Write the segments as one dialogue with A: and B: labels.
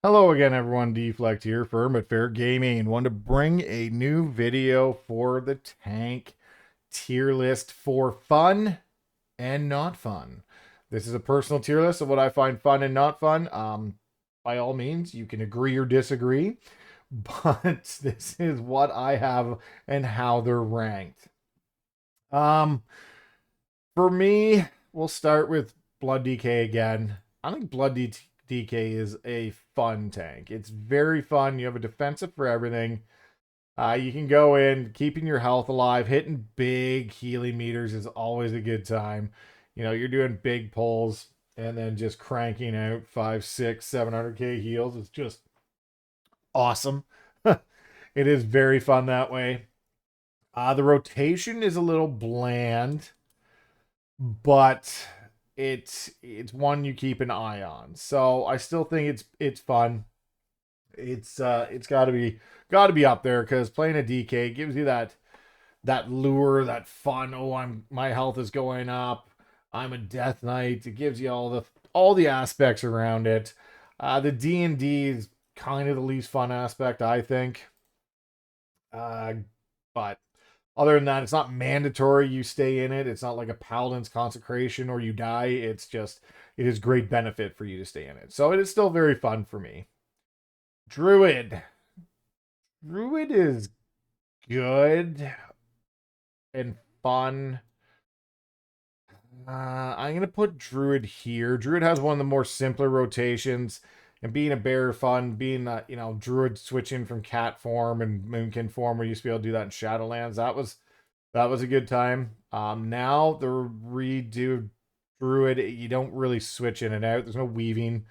A: Hello again, everyone. Deflect here for Hermit Fair Gaming. Want to bring a new video for the tank tier list for fun and not fun. This is a personal tier list of what I find fun and not fun. By all means, you can agree or disagree, but this is what I have and how they're ranked. Um, for me, we'll start with Blood DK again. I think DK is a fun tank. It's very fun. You have a defensive for everything. You can go in, keeping your health alive, hitting big healing meters is always a good time. You're doing big pulls and then just cranking out 5, 6, 700k heals. It's just awesome. It is very fun that way. The rotation is a little bland, but it's one you keep an eye on. So I still think it's fun. It's got to be up there because playing a DK gives you that lure, that fun. Oh, my health is going up. I'm a death knight. It gives you all the aspects around it. The D&D is kind of the least fun aspect, I think. But other than that, it's not mandatory you stay in it. It's not like a paladin's consecration or you die. It is great benefit for you to stay in it. So it is still very fun for me. Druid. Druid is good and fun. I'm gonna put Druid here. Druid has one of the more simpler rotations, and being a bear fun. Being Druid switching from cat form and moonkin form, we used to be able to do that in Shadowlands. That was a good time. Now the redo Druid, you don't really switch in and out. There's no weaving.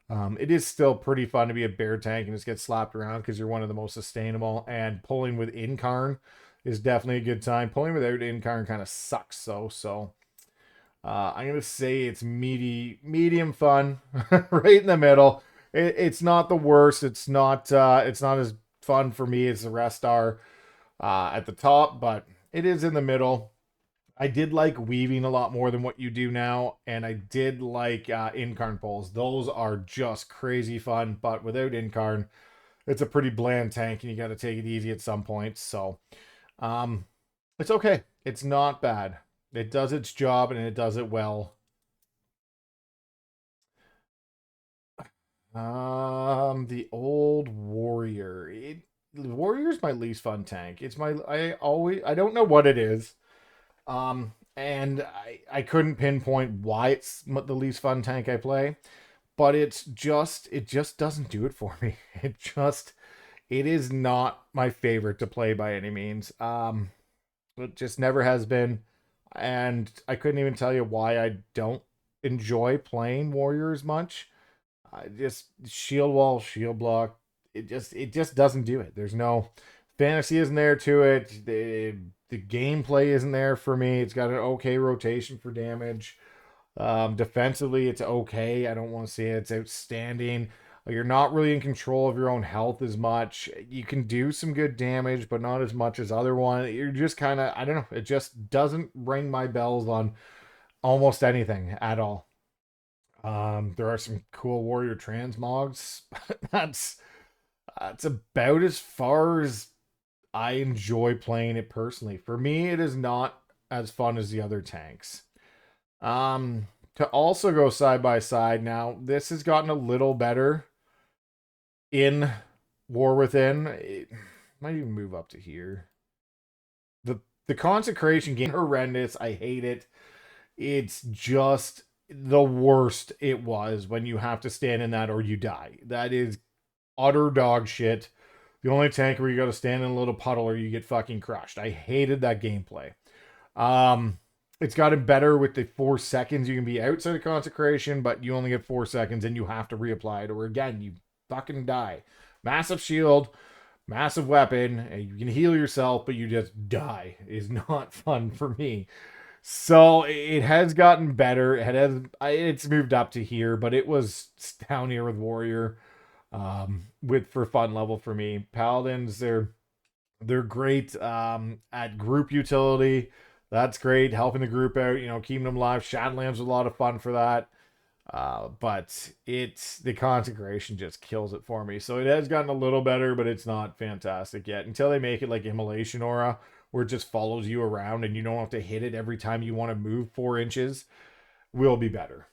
A: It is still pretty fun to be a bear tank and just get slapped around because you're one of the most sustainable. And pulling with Incarn is definitely a good time. Pulling without Incarn kind of sucks though. So I'm gonna say it's medium fun, right in the middle. It's not the worst. It's not as fun for me as the rest are at the top, but it is in the middle. I did like weaving a lot more than what you do now, and I did like Incarn pulls. Those are just crazy fun, but without Incarn, it's a pretty bland tank, and you got to take it easy at some points. So, um, it's okay. It's not bad. It does its job, and it does it well. The old warrior. The warrior's my least fun tank. I don't know what it is. And I couldn't pinpoint why it's the least fun tank I play, but it just doesn't do it for me. It is not my favorite to play by any means. It just never has been, and I couldn't even tell you why I don't enjoy playing warriors much. I just shield wall, shield block. It just doesn't do it. There's no fantasy isn't there to it. The gameplay isn't there for me. It's got an okay rotation for damage. Defensively, it's okay. I don't want to say it's outstanding. You're not really in control of your own health as much. You can do some good damage, but not as much as other one. You're just kind of, I don't know. It just doesn't ring my bells on almost anything at all. There are some cool warrior transmogs. that's that's about as far as I enjoy playing it personally. For me, it is not as fun as the other tanks. To also go side by side now, this has gotten a little better in War Within. It might even move up to here. The consecration game horrendous. I hate it. It's just the worst it was when you have to stand in that or you die. That is utter dog shit. The only tank where you got to stand in a little puddle or you get fucking crushed. I hated that gameplay. Um, it's gotten better with the 4 seconds you can be outside of consecration, but you only get 4 seconds and you have to reapply it, or again you fucking die. Massive shield, massive weapon, and you can heal yourself, but you just die. Is not fun for me. So it has gotten better. It's moved up to here, but it was down here with warrior. With for fun level for me, paladins they're great at group utility. That's great, helping the group out, keeping them alive. Shadowlands was a lot of fun for that. But the consecration just kills it for me. So it has gotten a little better, but it's not fantastic yet. Until they make it like Immolation Aura, where it just follows you around and you don't have to hit it every time you want to move 4 inches, will be better.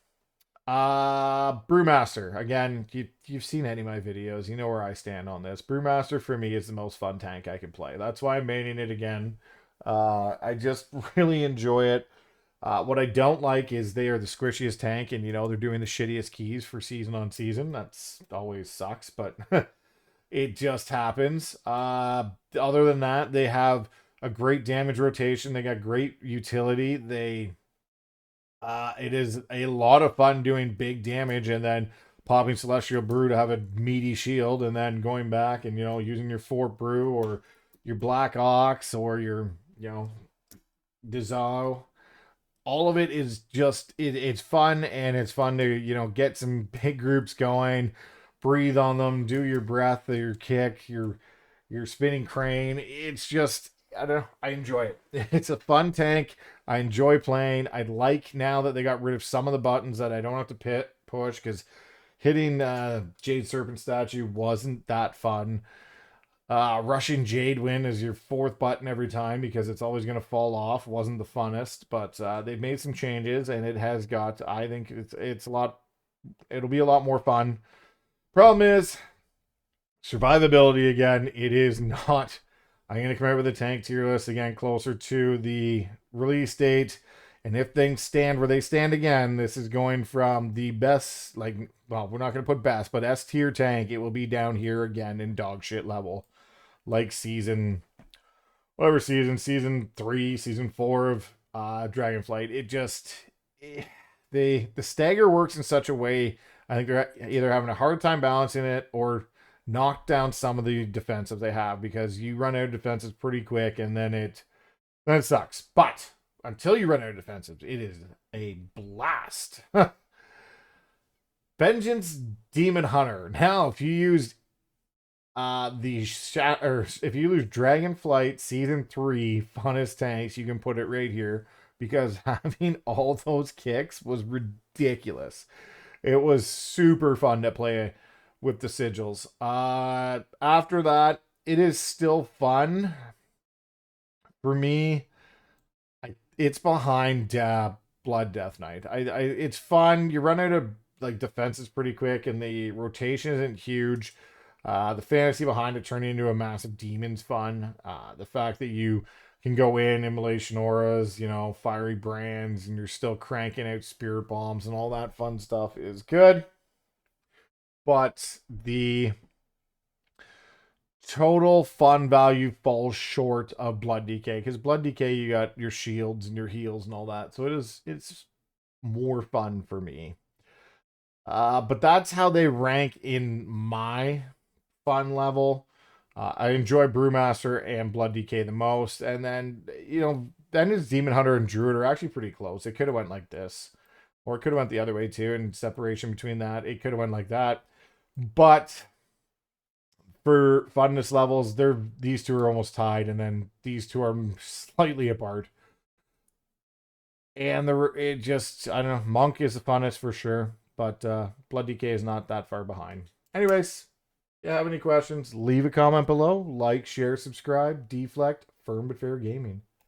A: Brewmaster. Again, you've seen any of my videos. You know where I stand on this. Brewmaster for me is the most fun tank I can play. That's why I'm maining it again. I just really enjoy it. What I don't like is they are the squishiest tank, and they're doing the shittiest keys for season on season. That's always sucks, but it just happens. Other than that, they have a great damage rotation. They got great utility. It is a lot of fun doing big damage and then popping Celestial Brew to have a meaty shield, and then going back and using your Fort Brew or your Black Ox or your Dizao. All of it is just it's fun, and it's fun to get some big groups going, breathe on them, do your breath, your kick, your spinning crane. It's just, I don't know, I enjoy it. It's a fun tank. I enjoy playing. I like now that they got rid of some of the buttons that I don't have to push, because hitting Jade Serpent statue wasn't that fun. Rushing Jadewind as your 4th button every time, because it's always going to fall off, wasn't the funnest, but they've made some changes, and it has got, I think it's a lot, it'll be a lot more fun. Problem is, survivability again, it is not, I'm going to come out with a tank tier list again closer to the release date, and if things stand where they stand again, this is going from the best, we're not going to put best, but S tier tank, it will be down here again in dog shit level. Like season 3, season 4 of Dragonflight. It just the stagger works in such a way. I think they're either having a hard time balancing it or knock down some of the defensive they have, because you run out of defenses pretty quick, and then it sucks. But until you run out of defensives, it is a blast. Vengeance Demon Hunter. Now, if you use if you lose Dragonflight season 3 funnest tanks, you can put it right here, because having all those kicks was ridiculous. It was super fun to play with the sigils. After that, it is still fun for me. It's behind Blood Death Knight. It's fun. You run out of defenses pretty quick, and the rotation isn't huge. The fantasy behind it turning into a massive demon's fun. The fact that you can go in Immolation Auras, fiery brands, and you're still cranking out spirit bombs and all that fun stuff is good. But the total fun value falls short of Blood DK, because Blood DK, you got your shields and your heals and all that, so it's more fun for me. But that's how they rank in my fun level. I enjoy Brewmaster and Blood DK the most, and then then his Demon Hunter and Druid are actually pretty close. It could have went like this, or it could have went the other way too, and separation between that, it could have went like that. But for funness levels, these two are almost tied, and then these two are slightly apart. And it just, I don't know, Monk is the funnest for sure, but Blood DK is not that far behind. Anyways, if you have any questions, leave a comment below. Like, share, subscribe, deflect, firm but fair gaming.